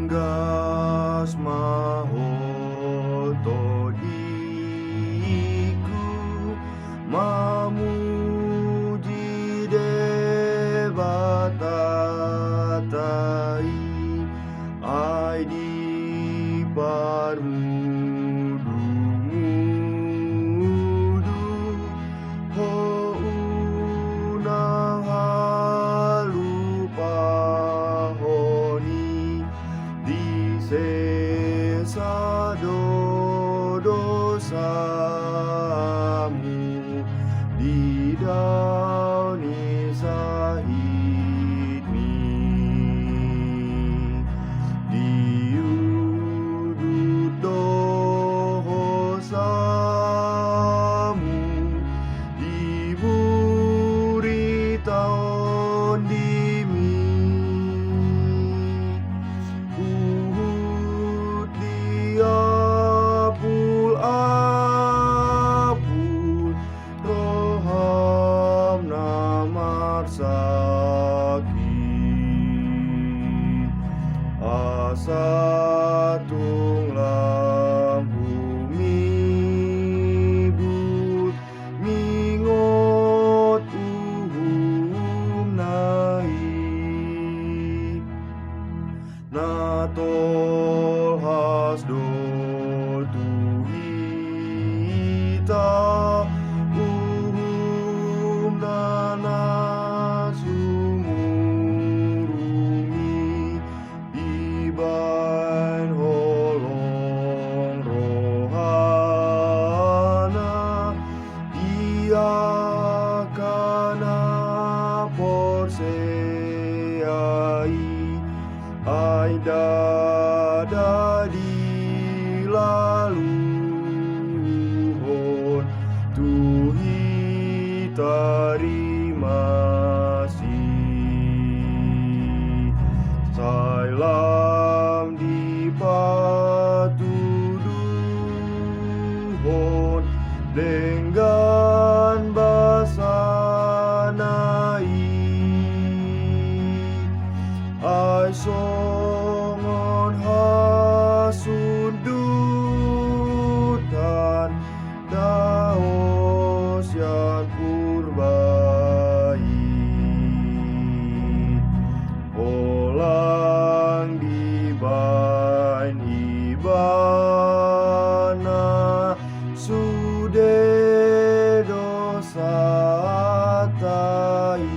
gas mahotodiku mamuji devatatai ai di parmudu-mudu ho unang halupahoni di sesa dosamu di dauni sahidmi diudut dosamu diburi taon dimi uhut diapul apul roham namar sakit asatung lambumi but mingot nai natol hasdo tuhita nana sumurumi iban holong rohana ia kana porseai ai dada di laluhon tuhi tarima si sailam di patuduhon dengan basanai ai songon hasundutan daos yan purbai olang di bain ibana sude dosa tai.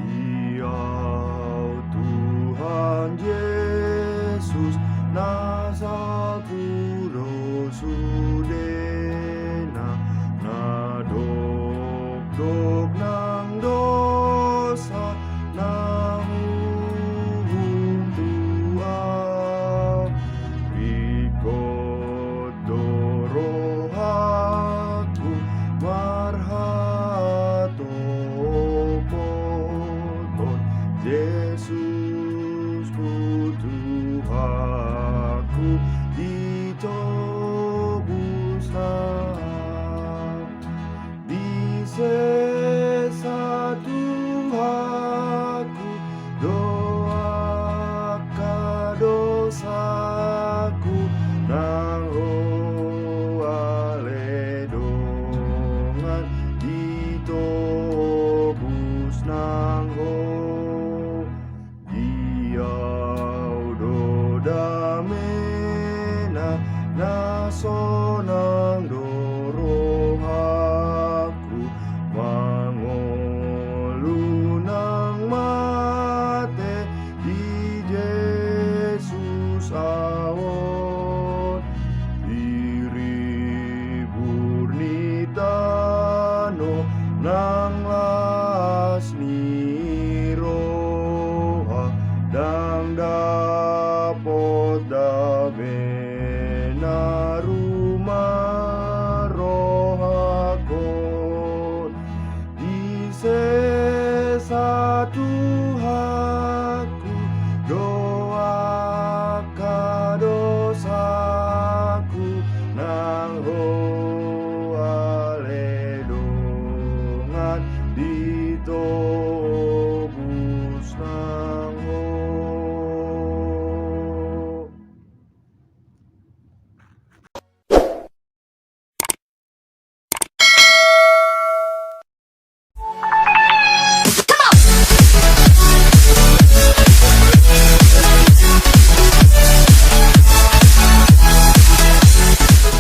Diau Tuhan Yesus nasapuro sudena nadok-dok nang dosa nang tuau rikot dorohaku marhato poton Yesus Tuhanku ditebus di sesa Tuhanku doa dosaku nang ale dongan ditebus nang diau do damena nasonang dorohaku mangolu nang mate di Yesus awon diri burnitano nang lasni roha dang dapot dame na